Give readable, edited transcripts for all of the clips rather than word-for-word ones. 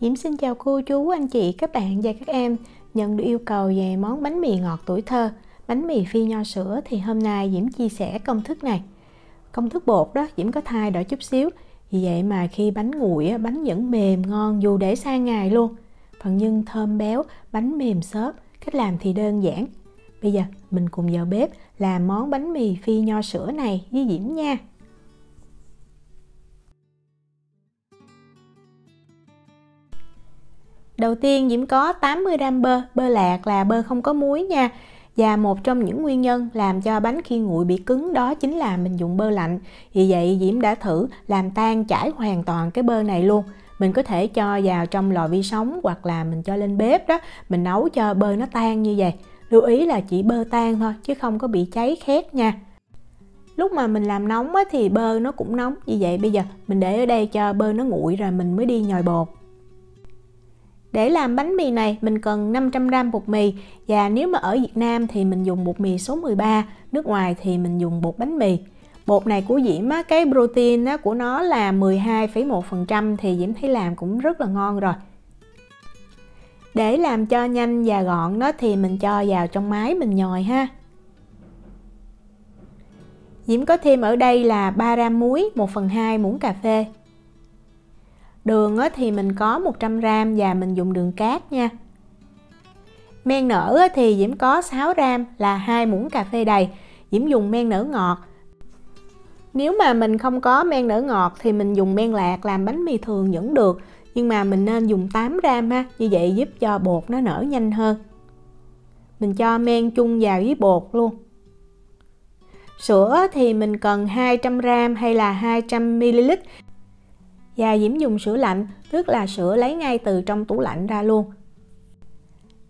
Diễm xin chào cô chú, anh chị, các bạn và các em. Nhận được yêu cầu về món bánh mì ngọt tuổi thơ, bánh mì phi nho sữa thì hôm nay Diễm chia sẻ công thức này. Công thức bột đó Diễm có thay đổi chút xíu, vì vậy mà khi bánh nguội bánh vẫn mềm ngon dù để xa ngày luôn. Phần nhân thơm béo, bánh mềm xốp, cách làm thì đơn giản. Bây giờ mình cùng vào bếp làm món bánh mì phi nho sữa này với Diễm nha. Đầu tiên Diễm có 80g bơ lạc là bơ không có muối nha. Và một trong những nguyên nhân làm cho bánh khi nguội bị cứng đó chính là mình dùng bơ lạnh. Vì vậy Diễm đã thử làm tan chảy hoàn toàn cái bơ này luôn. Mình có thể cho vào trong lò vi sóng hoặc là mình cho lên bếp đó, mình nấu cho bơ nó tan như vậy. Lưu ý là chỉ bơ tan thôi chứ không có bị cháy khét nha. Lúc mà mình làm nóng thì bơ nó cũng nóng. Vì vậy bây giờ mình để ở đây cho bơ nó nguội rồi mình mới đi nhồi bột. Để làm bánh mì này mình cần 500g bột mì, và nếu mà ở Việt Nam thì mình dùng bột mì số 13, nước ngoài thì mình dùng bột bánh mì. Bột này của Diễm cái protein của nó là 12,1% thì Diễm thấy làm cũng rất là ngon rồi. Để làm cho nhanh và gọn đó thì mình cho vào trong máy mình nhồi ha. Diễm có thêm ở đây là 3g muối, 1/2 muỗng cà phê. Đường thì mình có 100g và mình dùng đường cát nha. Men nở thì Diễm có 6g là 2 muỗng cà phê đầy. Diễm dùng men nở ngọt. Nếu mà mình không có men nở ngọt thì mình dùng men lạc làm bánh mì thường vẫn được. Nhưng mà mình nên dùng 8g ha, như vậy giúp cho bột nó nở nhanh hơn. Mình cho men chung vào với bột luôn. Sữa thì mình cần 200g hay là 200ml. Và Diễm dùng sữa lạnh, tức là sữa lấy ngay từ trong tủ lạnh ra luôn.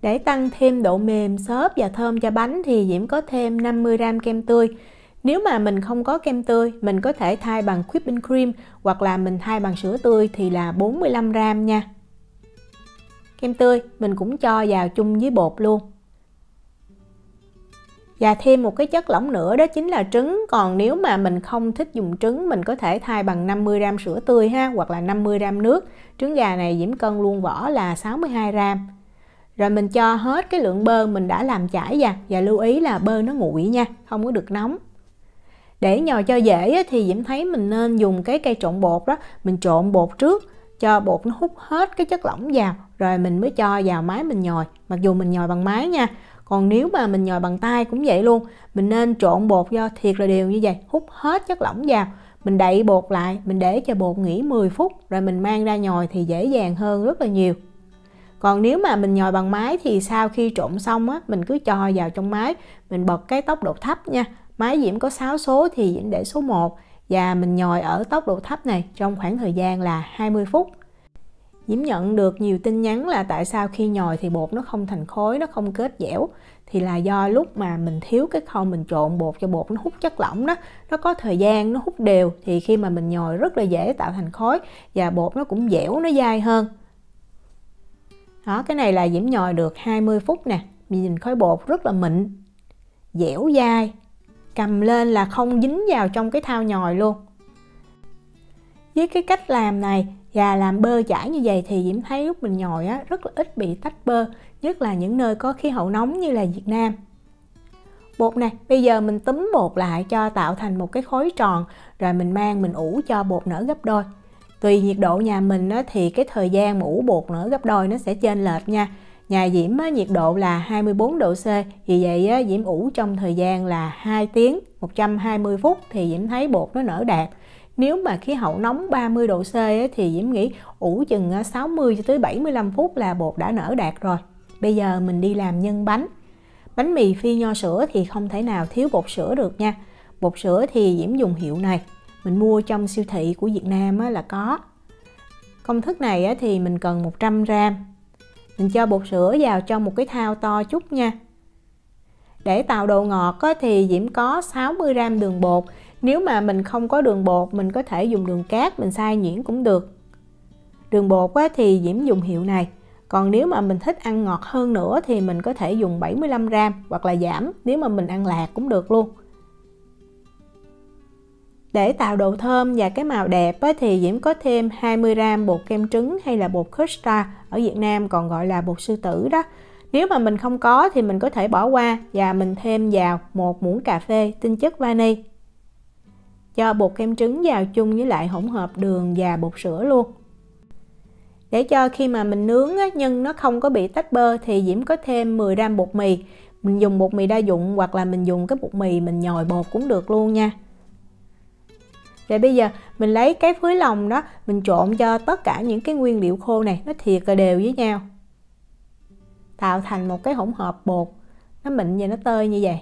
Để tăng thêm độ mềm, xốp và thơm cho bánh thì Diễm có thêm 50g kem tươi. Nếu mà mình không có kem tươi, mình có thể thay bằng whipping cream hoặc là mình thay bằng sữa tươi thì là 45g nha. Kem tươi mình cũng cho vào chung với bột luôn. Và thêm một cái chất lỏng nữa đó chính là trứng. Còn nếu mà mình không thích dùng trứng, mình có thể thay bằng 50g sữa tươi ha, hoặc là 50g nước. Trứng gà này Diễm cân luôn vỏ là 62g. Rồi mình cho hết cái lượng bơ mình đã làm chảy vào. Và lưu ý là bơ nó nguội nha, không có được nóng. Để nhồi cho dễ thì Diễm thấy mình nên dùng cái cây trộn bột đó. Mình trộn bột trước, cho bột nó hút hết cái chất lỏng vào, rồi mình mới cho vào máy mình nhồi. Mặc dù mình nhồi bằng máy nha. Còn nếu mà mình nhồi bằng tay cũng vậy luôn. Mình nên trộn bột do thiệt là đều như vậy, hút hết chất lỏng vào. Mình đậy bột lại, mình để cho bột nghỉ 10 phút, rồi mình mang ra nhồi thì dễ dàng hơn rất là nhiều. Còn nếu mà mình nhồi bằng máy thì sau khi trộn xong mình cứ cho vào trong máy. Mình bật cái tốc độ thấp nha. Máy Diễm có 6 số thì Diễm để số 1. Và mình nhồi ở tốc độ thấp này trong khoảng thời gian là 20 phút. Diễm nhận được nhiều tin nhắn là tại sao khi nhồi thì bột nó không thành khối, nó không kết dẻo. Thì là do lúc mà mình thiếu cái khâu mình trộn bột cho bột nó hút chất lỏng đó. Nó có thời gian nó hút đều thì khi mà mình nhồi rất là dễ tạo thành khối. Và bột nó cũng dẻo, nó dai hơn. Đó, cái này là Diễm nhồi được 20 phút nè. Mình nhìn khối bột rất là mịn, dẻo dai. Cầm lên là không dính vào trong cái thau nhồi luôn. Với cái cách làm này và làm bơ chảy như vậy thì Diễm thấy lúc mình nhồi rất là ít bị tách bơ, nhất là những nơi có khí hậu nóng như là Việt Nam. Bột này bây giờ mình túm bột lại cho tạo thành một cái khối tròn, rồi mình mang mình ủ cho bột nở gấp đôi. Tùy nhiệt độ nhà mình thì cái thời gian mà ủ bột nở gấp đôi nó sẽ chênh lệch nha. Nhà Diễm nhiệt độ là 24 độ C, vì vậy Diễm ủ trong thời gian là 2 tiếng 120 phút thì Diễm thấy bột nó nở đạt. Nếu mà khí hậu nóng 30 độ C thì Diễm nghĩ ủ chừng 60 cho tới 75 phút là bột đã nở đạt rồi. Bây giờ mình đi làm nhân bánh. Bánh mì phi nho sữa thì không thể nào thiếu bột sữa được nha. Bột sữa thì Diễm dùng hiệu này. Mình mua trong siêu thị của Việt Nam là có. Công thức này thì mình cần 100g. Mình cho bột sữa vào trong một cái thau to chút nha. Để tạo độ ngọt thì Diễm có 60g đường bột. Nếu mà mình không có đường bột, mình có thể dùng đường cát, mình xay nhuyễn cũng được. Đường bột thì Diễm dùng hiệu này. Còn nếu mà mình thích ăn ngọt hơn nữa thì mình có thể dùng 75g hoặc là giảm, nếu mà mình ăn lạc cũng được luôn. Để tạo độ thơm và cái màu đẹp thì Diễm có thêm 20g bột kem trứng hay là bột Custard, ở Việt Nam còn gọi là bột sư tử đó. Nếu mà mình không có thì mình có thể bỏ qua và mình thêm vào 1 muỗng cà phê tinh chất vani. Cho bột kem trứng vào chung với lại hỗn hợp đường và bột sữa luôn. Để cho khi mà mình nướng nhân nó không có bị tách bơ thì Diễm có thêm 10g bột mì. Mình dùng bột mì đa dụng hoặc là mình dùng cái bột mì mình nhồi bột cũng được luôn nha. Rồi bây giờ mình lấy cái phới lòng đó, mình trộn cho tất cả những cái nguyên liệu khô này nó thiệt là đều với nhau, tạo thành một cái hỗn hợp bột nó mịn và nó tơi như vậy.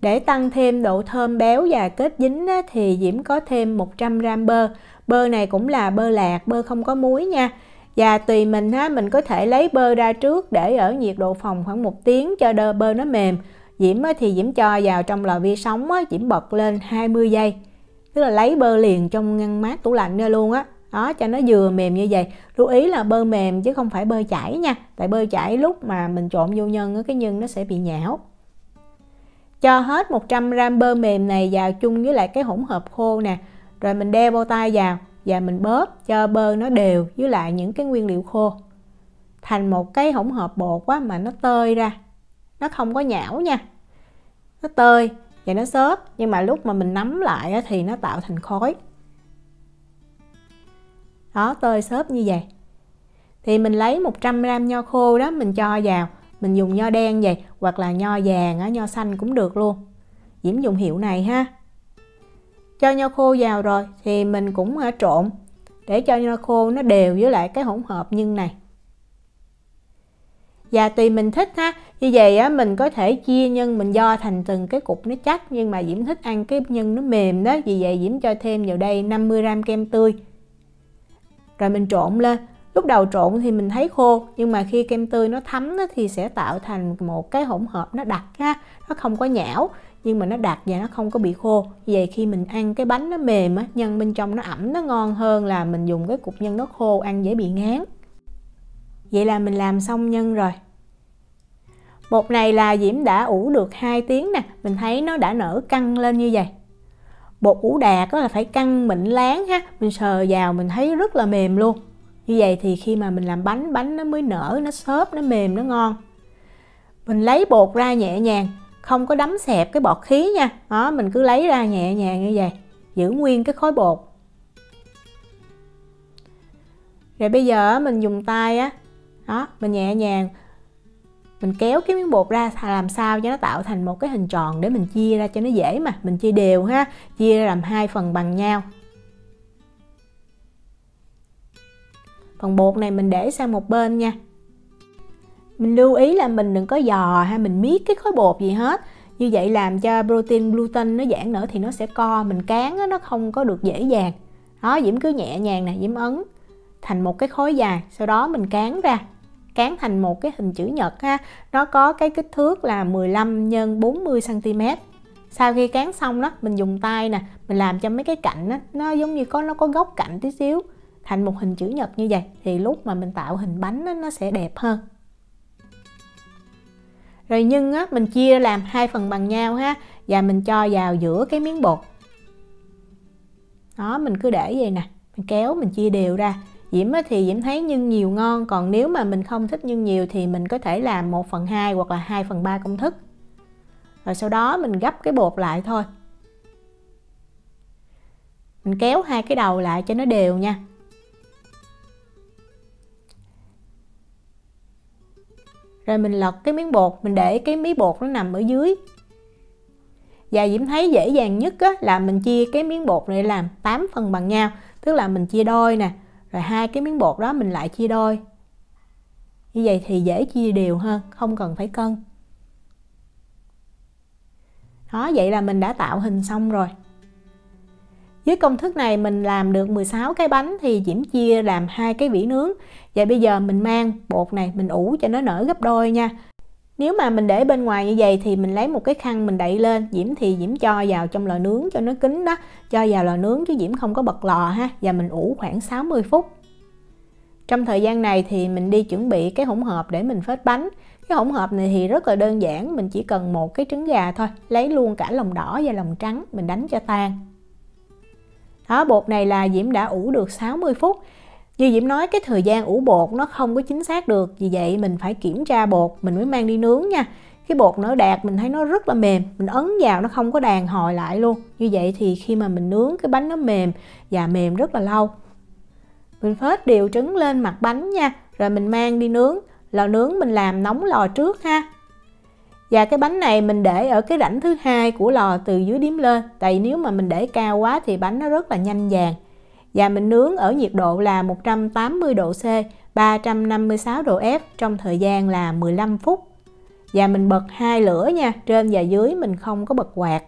Để tăng thêm độ thơm béo và kết dính thì Diễm có thêm 100g bơ. Bơ này cũng là bơ lạc, bơ không có muối nha. Và tùy mình mình có thể lấy bơ ra trước để ở nhiệt độ phòng khoảng 1 tiếng cho bơ nó mềm. Diễm thì Diễm cho vào trong lò vi sóng, Diễm bật lên 20 giây. Tức là lấy bơ liền trong ngăn mát tủ lạnh ra luôn á. Đó, cho nó vừa mềm như vậy. Lưu ý là bơ mềm chứ không phải bơ chảy nha. Tại bơ chảy lúc mà mình trộn vô nhân cái nhân nó sẽ bị nhão. Cho hết 100g bơ mềm này vào chung với lại cái hỗn hợp khô nè. Rồi mình đeo bao tay vào và mình bóp cho bơ nó đều với lại những cái nguyên liệu khô, thành một cái hỗn hợp bột mà nó tơi ra. Nó không có nhão nha. Nó tơi và nó xốp, nhưng mà lúc mà mình nắm lại thì nó tạo thành khói. Đó, tơi xốp như vậy. Thì mình lấy 100g nho khô đó, mình cho vào. Mình dùng nho đen vậy, hoặc là nho vàng, nho xanh cũng được luôn. Diễm dùng hiệu này ha. Cho nho khô vào rồi thì mình cũng trộn để cho nho khô nó đều với lại cái hỗn hợp nhân này. Và tùy mình thích ha. Như vậy mình có thể chia nhân mình do thành từng cái cục nó chắc, nhưng mà Diễm thích ăn cái nhân nó mềm đó, vì vậy Diễm cho thêm vào đây 50g kem tươi. Rồi mình trộn lên. Lúc đầu trộn thì mình thấy khô, nhưng mà khi kem tươi nó thấm thì sẽ tạo thành một cái hỗn hợp nó đặc ha. Nó không có nhão, nhưng mà nó đặc và nó không có bị khô. Vì vậy khi mình ăn cái bánh nó mềm nhân bên trong nó ẩm, nó ngon hơn là mình dùng cái cục nhân nó khô, ăn dễ bị ngán. Vậy là mình làm xong nhân rồi. Bột này là Diễm đã ủ được 2 tiếng nè, mình thấy nó đã nở căng lên như vậy. Bột ủ đạt là phải căng mịn láng ha, mình sờ vào mình thấy rất là mềm luôn. Như vậy thì khi mà mình làm bánh nó mới nở, nó xốp, nó mềm, nó ngon. Mình lấy bột ra nhẹ nhàng, không có đấm xẹp cái bọt khí nha. Đó, mình cứ lấy ra nhẹ nhàng như vậy, giữ nguyên cái khối bột. Rồi bây giờ mình dùng tay đó, mình nhẹ nhàng mình kéo cái miếng bột ra làm sao cho nó tạo thành một cái hình tròn để mình chia ra cho nó dễ mà. Mình chia đều ha, chia ra làm 2 phần bằng nhau. Phần bột này mình để sang một bên nha. Mình lưu ý là mình đừng có giò hay mình miết cái khối bột gì hết. Như vậy làm cho protein gluten nó giãn nở thì nó sẽ co, mình cán nó không có được dễ dàng. Đó, Diễm cứ nhẹ nhàng nè, Diễm ấn thành một cái khối dài, sau đó mình cán ra. Cán thành một cái hình chữ nhật ha. Nó có cái kích thước là 15 x 40 cm. Sau khi cán xong đó, mình dùng tay nè, mình làm cho mấy cái cạnh nó giống như nó có góc cạnh tí xíu, thành một hình chữ nhật như vậy. Thì lúc mà mình tạo hình bánh nó sẽ đẹp hơn. Rồi nhân mình chia làm 2 phần bằng nhau ha. Và mình cho vào giữa cái miếng bột. Đó, mình cứ để vậy nè, mình kéo mình chia đều ra. Diễm thì Diễm thấy nhân nhiều ngon, còn nếu mà mình không thích nhân nhiều thì mình có thể làm 1/2 hoặc là 2/3 công thức. Rồi sau đó mình gấp cái bột lại thôi. Mình kéo hai cái đầu lại cho nó đều nha. Rồi mình lật cái miếng bột, mình để cái miếng bột nó nằm ở dưới. Và Diễm thấy dễ dàng nhất là mình chia cái miếng bột này làm 8 phần bằng nhau. Tức là mình chia đôi nè, rồi 2 cái miếng bột đó mình lại chia đôi. Như vậy thì dễ chia đều hơn, không cần phải cân. Đó, vậy là mình đã tạo hình xong rồi. Với công thức này mình làm được 16 cái bánh thì Diễm chia làm 2 cái vỉ nướng. Và bây giờ mình mang bột này mình ủ cho nó nở gấp đôi nha. Nếu mà mình để bên ngoài như vậy thì mình lấy một cái khăn mình đậy lên. Diễm thì Diễm cho vào trong lò nướng cho nó kín đó. Cho vào lò nướng chứ Diễm không có bật lò ha. Và mình ủ khoảng 60 phút. Trong thời gian này thì mình đi chuẩn bị cái hỗn hợp để mình phết bánh. Cái hỗn hợp này thì rất là đơn giản, mình chỉ cần một cái trứng gà thôi, lấy luôn cả lòng đỏ và lòng trắng, mình đánh cho tan. Đó, bột này là Diễm đã ủ được 60 phút. Như Diễm nói, cái thời gian ủ bột nó không có chính xác được, vì vậy mình phải kiểm tra bột mình mới mang đi nướng nha. Cái bột nó đạt mình thấy nó rất là mềm, mình ấn vào nó không có đàn hồi lại luôn. Như vậy thì khi mà mình nướng cái bánh nó mềm và mềm rất là lâu. Mình phết đều trứng lên mặt bánh nha, rồi mình mang đi nướng. Lò nướng mình làm nóng lò trước ha. Và cái bánh này mình để ở cái rãnh thứ hai của lò từ dưới điếm lên, tại nếu mà mình để cao quá thì bánh nó rất là nhanh vàng. Và mình nướng ở nhiệt độ là 180 độ C, 356 độ F trong thời gian là 15 phút. Và mình bật 2 lửa nha, trên và dưới mình không có bật quạt.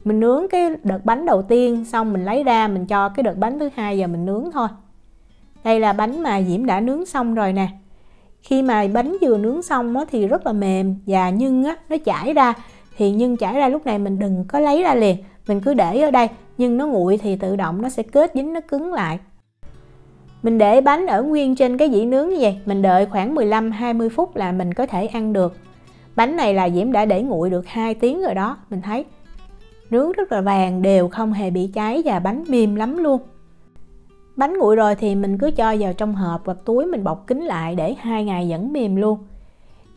Mình nướng cái đợt bánh đầu tiên xong mình lấy ra, mình cho cái đợt bánh thứ hai vào mình nướng thôi. Đây là bánh mà Diễm đã nướng xong rồi nè. Khi mà bánh vừa nướng xong thì rất là mềm và nhân nó chảy ra. Thì nhân chảy ra lúc này mình đừng có lấy ra liền, mình cứ để ở đây, nhưng nó nguội thì tự động nó sẽ kết dính, nó cứng lại. Mình để bánh ở nguyên trên cái dĩa nướng như vậy, mình đợi khoảng 15-20 phút là mình có thể ăn được. Bánh này là Diễm đã để nguội được 2 tiếng rồi đó, mình thấy nướng rất là vàng đều, không hề bị cháy và bánh mềm lắm luôn. Bánh nguội rồi thì mình cứ cho vào trong hộp hoặc túi, mình bọc kín lại để 2 ngày vẫn mềm luôn.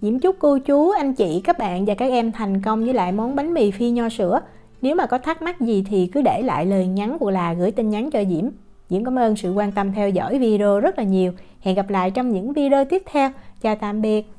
Diễm chúc cô chú, anh chị, các bạn và các em thành công với lại món bánh mì phi nho sữa. Nếu mà có thắc mắc gì thì cứ để lại lời nhắn hoặc là gửi tin nhắn cho Diễm. Diễm cảm ơn sự quan tâm theo dõi video rất là nhiều. Hẹn gặp lại trong những video tiếp theo. Chào tạm biệt.